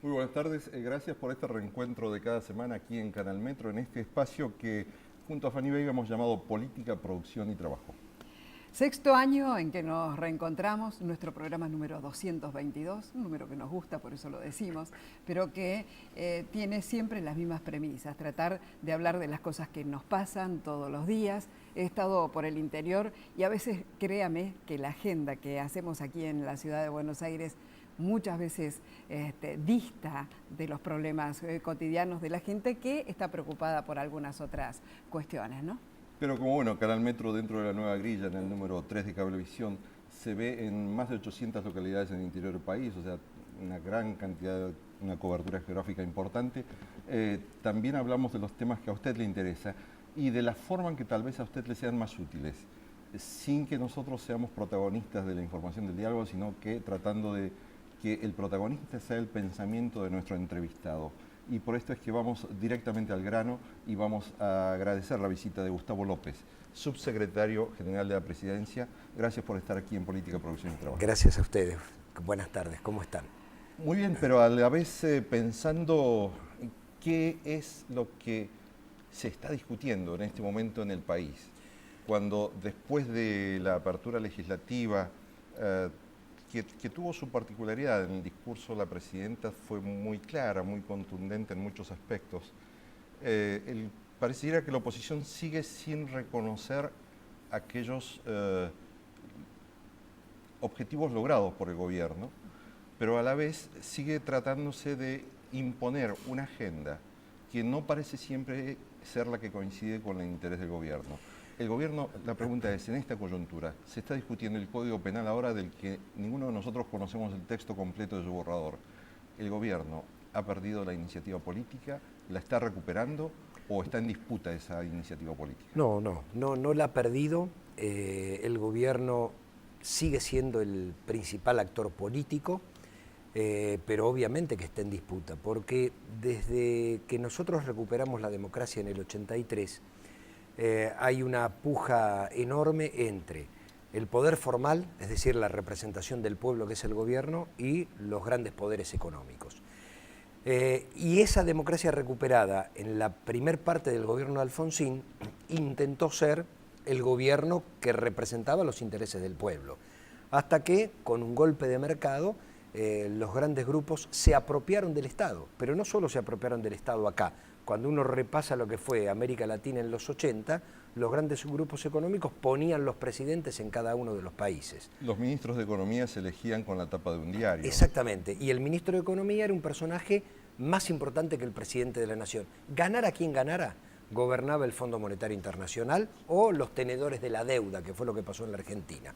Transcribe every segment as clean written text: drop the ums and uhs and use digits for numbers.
Muy buenas tardes, gracias por este reencuentro de cada semana aquí en Canal Metro, en este espacio que junto a Fanny Veiga hemos llamado Política, Producción y Trabajo. Sexto año en que nos reencontramos, nuestro programa número 222, un número que nos gusta, por eso lo decimos, pero que tiene siempre las mismas premisas, tratar de hablar de las cosas que nos pasan todos los días. He estado por el interior y a veces, créame, que la agenda que hacemos aquí en la ciudad de Buenos Aires muchas veces dista de los problemas cotidianos de la gente que está preocupada por algunas otras cuestiones, ¿no? Pero como Canal Metro dentro de la nueva grilla, en el número 3 de Cablevisión, se ve en más de 800 localidades en el interior del país, o sea, una gran cantidad, una cobertura geográfica importante. También hablamos de los temas que a usted le interesa y de la forma en que tal vez a usted le sean más útiles, sin que nosotros seamos protagonistas de la información del diálogo, sino que tratando de que el protagonista sea el pensamiento de nuestro entrevistado. Y por esto es que vamos directamente al grano y vamos a agradecer la visita de Gustavo López, subsecretario general de la Presidencia. Gracias por estar aquí en Política, Producción y Trabajo. Gracias a ustedes. Buenas tardes. ¿Cómo están? Muy bien, pero a la vez pensando qué es lo que se está discutiendo en este momento en el país, cuando después de la apertura legislativa, que tuvo su particularidad. En el discurso la presidenta fue muy clara, muy contundente en muchos aspectos. Pareciera que la oposición sigue sin reconocer aquellos objetivos logrados por el gobierno, pero a la vez sigue tratándose de imponer una agenda que no parece siempre ser la que coincide con el interés del gobierno. El gobierno, la pregunta es, en esta coyuntura, se está discutiendo el Código Penal ahora del que ninguno de nosotros conocemos el texto completo de su borrador. ¿El gobierno ha perdido la iniciativa política? ¿La está recuperando o está en disputa esa iniciativa política? No la ha perdido. El gobierno sigue siendo el principal actor político, pero obviamente que está en disputa, porque desde que nosotros recuperamos la democracia en el 83, hay una puja enorme entre el poder formal, es decir, la representación del pueblo que es el gobierno, y los grandes poderes económicos. Y esa democracia recuperada en la primer parte del gobierno de Alfonsín intentó ser el gobierno que representaba los intereses del pueblo, hasta que con un golpe de mercado los grandes grupos se apropiaron del Estado, pero no solo se apropiaron del Estado acá. Cuando uno repasa lo que fue América Latina en los 80, los grandes grupos económicos ponían los presidentes en cada uno de los países. Los ministros de Economía se elegían con la tapa de un diario. Exactamente, y el ministro de Economía era un personaje más importante que el presidente de la Nación. Ganara quien ganara, gobernaba el Fondo Monetario Internacional o los tenedores de la deuda, que fue lo que pasó en la Argentina.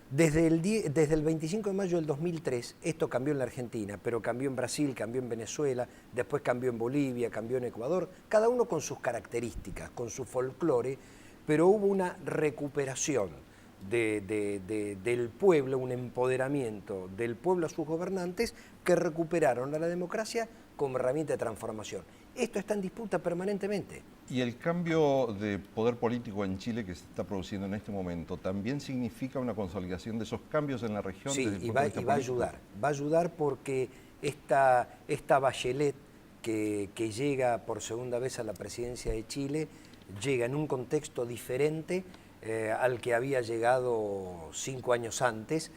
Desde el 25 de mayo del 2003, esto cambió en la Argentina, pero cambió en Brasil, cambió en Venezuela, después cambió en Bolivia, cambió en Ecuador, cada uno con sus características, con su folclore, pero hubo una recuperación del pueblo, un empoderamiento del pueblo a sus gobernantes que recuperaron a la democracia como herramienta de transformación. Esto está en disputa permanentemente. Y el cambio de poder político en Chile que se está produciendo en este momento también significa una consolidación de esos cambios en la región. Sí, y va a ayudar porque esta Bachelet que llega por segunda vez a la presidencia de Chile, llega en un contexto diferente al que había llegado 5 años antes,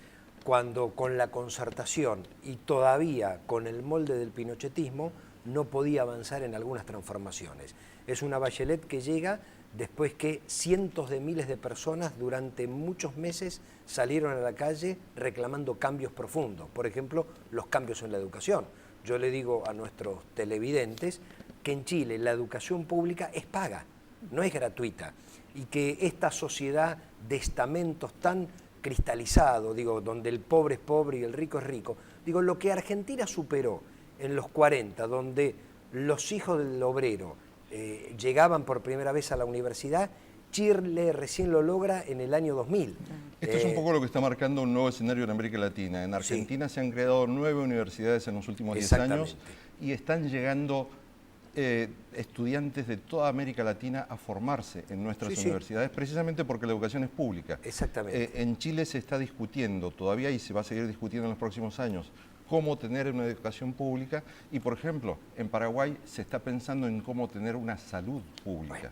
cuando con la concertación y todavía con el molde del pinochetismo no podía avanzar en algunas transformaciones. Es una Bachelet que llega después que cientos de miles de personas durante muchos meses salieron a la calle reclamando cambios profundos. Por ejemplo, los cambios en la educación. Yo le digo a nuestros televidentes que en Chile la educación pública es paga, no es gratuita, y que esta sociedad de estamentos tan cristalizado, digo, donde el pobre es pobre y el rico es rico, digo, lo que Argentina superó en los 40, donde los hijos del obrero llegaban por primera vez a la universidad, Chile recién lo logra en el año 2000. Esto es un poco lo que está marcando un nuevo escenario en América Latina. En Argentina se han creado 9 universidades en los últimos 10 años y están llegando estudiantes de toda América Latina a formarse en nuestras universidades, precisamente porque la educación es pública. Exactamente. En Chile se está discutiendo todavía y se va a seguir discutiendo en los próximos años cómo tener una educación pública y, por ejemplo, en Paraguay se está pensando en cómo tener una salud pública.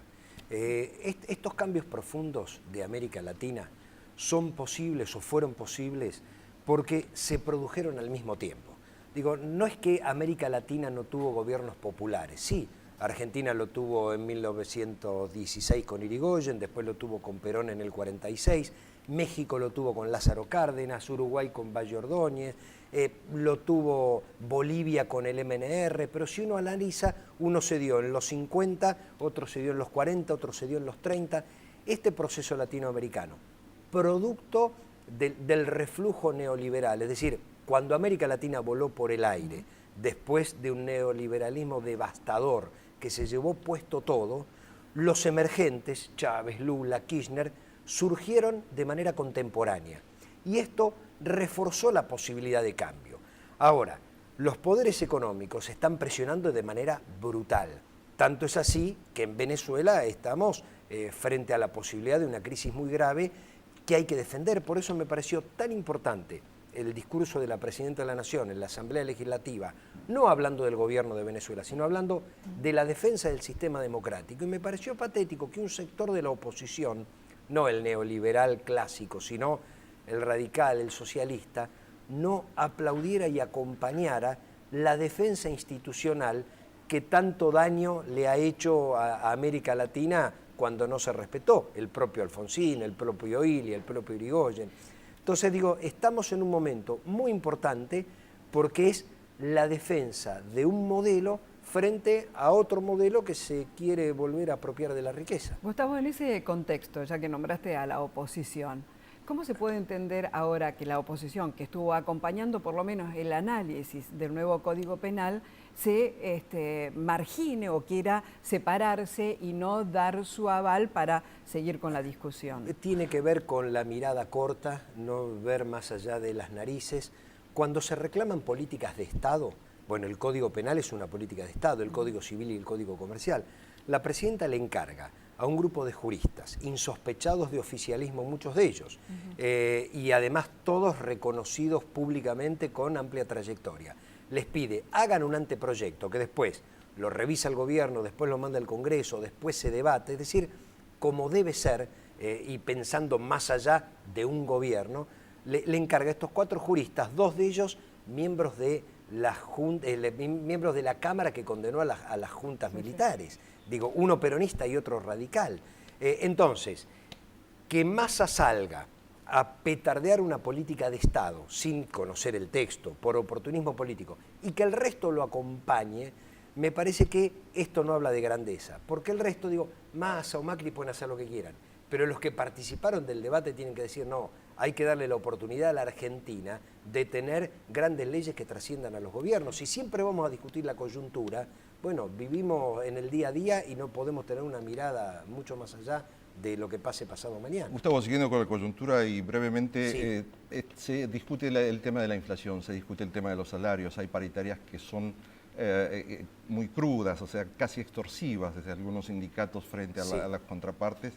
Estos cambios profundos de América Latina son posibles o fueron posibles porque se produjeron al mismo tiempo. Digo, no es que América Latina no tuvo gobiernos populares, sí, Argentina lo tuvo en 1916 con Irigoyen, después lo tuvo con Perón en el 46, México lo tuvo con Lázaro Cárdenas, Uruguay con Valle Ordóñez, lo tuvo Bolivia con el MNR, pero si uno analiza, uno se dio en los 50, otro se dio en los 40, otro se dio en los 30. Este proceso latinoamericano, producto del reflujo neoliberal, es decir, cuando América Latina voló por el aire, después de un neoliberalismo devastador que se llevó puesto todo, los emergentes, Chávez, Lula, Kirchner, surgieron de manera contemporánea. Y esto reforzó la posibilidad de cambio. Ahora, los poderes económicos están presionando de manera brutal. Tanto es así que en Venezuela estamos frente a la posibilidad de una crisis muy grave que hay que defender. Por eso me pareció tan importante el discurso de la Presidenta de la Nación en la Asamblea Legislativa, no hablando del gobierno de Venezuela, sino hablando de la defensa del sistema democrático. Y me pareció patético que un sector de la oposición, no el neoliberal clásico, sino el radical, el socialista, no aplaudiera y acompañara la defensa institucional que tanto daño le ha hecho a América Latina cuando no se respetó, el propio Alfonsín, el propio Ilia, el propio Irigoyen. Entonces digo, estamos en un momento muy importante porque es la defensa de un modelo frente a otro modelo que se quiere volver a apropiar de la riqueza. Gustavo, en ese contexto, ya que nombraste a la oposición, ¿cómo se puede entender ahora que la oposición, que estuvo acompañando por lo menos el análisis del nuevo Código Penal, se margine o quiera separarse y no dar su aval para seguir con la discusión? Tiene que ver con la mirada corta, no ver más allá de las narices. Cuando se reclaman políticas de Estado, bueno, el Código Penal es una política de Estado, el Código Civil y el Código Comercial, la Presidenta le encarga a un grupo de juristas, insospechados de oficialismo muchos de ellos, y además todos reconocidos públicamente con amplia trayectoria. Les pide, hagan un anteproyecto que después lo revisa el gobierno, después lo manda al Congreso, después se debate, es decir, como debe ser, y pensando más allá de un gobierno, le encarga a estos 4 juristas, 2 de ellos miembros de la Cámara que condenó a las juntas militares, digo, uno peronista y otro radical. Entonces, que Massa salga a petardear una política de Estado sin conocer el texto, por oportunismo político, y que el resto lo acompañe, me parece que esto no habla de grandeza, porque el resto, digo, Massa o Macri pueden hacer lo que quieran, pero los que participaron del debate tienen que decir, no, hay que darle la oportunidad a la Argentina de tener grandes leyes que trasciendan a los gobiernos. Si siempre vamos a discutir la coyuntura, bueno, vivimos en el día a día y no podemos tener una mirada mucho más allá de lo que pase pasado mañana. Gustavo, siguiendo con la coyuntura y brevemente, sí. Se discute el tema de la inflación, se discute el tema de los salarios, hay paritarias que son muy crudas, o sea, casi extorsivas desde algunos sindicatos frente a las contrapartes,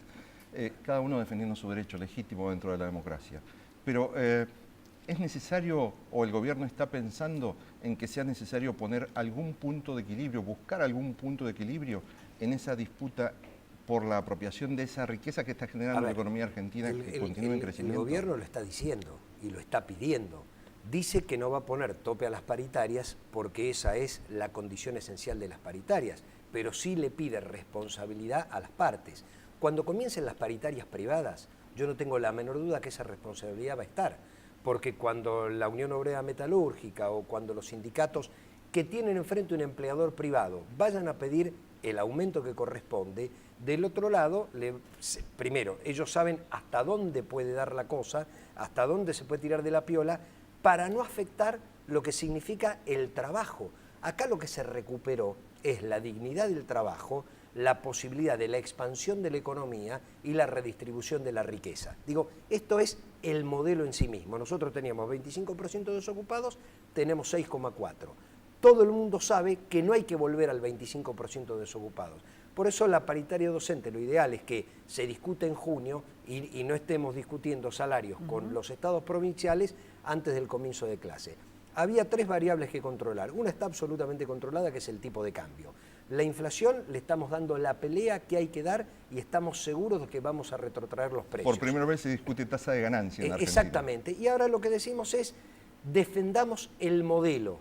cada uno defendiendo su derecho legítimo dentro de la democracia. Pero ¿es necesario, o el gobierno está pensando en que sea necesario poner algún punto de equilibrio, buscar algún punto de equilibrio en esa disputa por la apropiación de esa riqueza que está generando la economía argentina que continúe en crecimiento? El gobierno lo está diciendo y lo está pidiendo. Dice que no va a poner tope a las paritarias porque esa es la condición esencial de las paritarias, pero sí le pide responsabilidad a las partes. Cuando comiencen las paritarias privadas, yo no tengo la menor duda que esa responsabilidad va a estar, porque cuando la Unión Obrera Metalúrgica o cuando los sindicatos que tienen enfrente un empleador privado vayan a pedir el aumento que corresponde, del otro lado, primero, ellos saben hasta dónde puede dar la cosa, hasta dónde se puede tirar de la piola, para no afectar lo que significa el trabajo. Acá lo que se recuperó es la dignidad del trabajo, la posibilidad de la expansión de la economía y la redistribución de la riqueza. Digo, esto es el modelo en sí mismo. Nosotros teníamos 25% de desocupados, tenemos 6,4%. Todo el mundo sabe que no hay que volver al 25% de desocupados. Por eso la paritaria docente, lo ideal es que se discute en junio y no estemos discutiendo salarios con los estados provinciales antes del comienzo de clase. había 3 variables que controlar. Una está absolutamente controlada, que es el tipo de cambio. La inflación le estamos dando la pelea que hay que dar y estamos seguros de que vamos a retrotraer los precios. Por primera vez se discute tasa de ganancia en Argentina. Exactamente. Y ahora lo que decimos es, defendamos el modelo,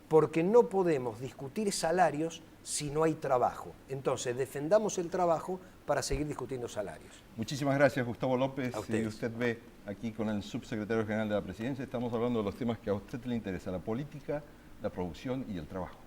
porque no podemos discutir salarios si no hay trabajo. Entonces, defendamos el trabajo para seguir discutiendo salarios. Muchísimas gracias, Gustavo López. Y usted ve aquí con el subsecretario general de la Presidencia, estamos hablando de los temas que a usted le interesa, la política, la producción y el trabajo.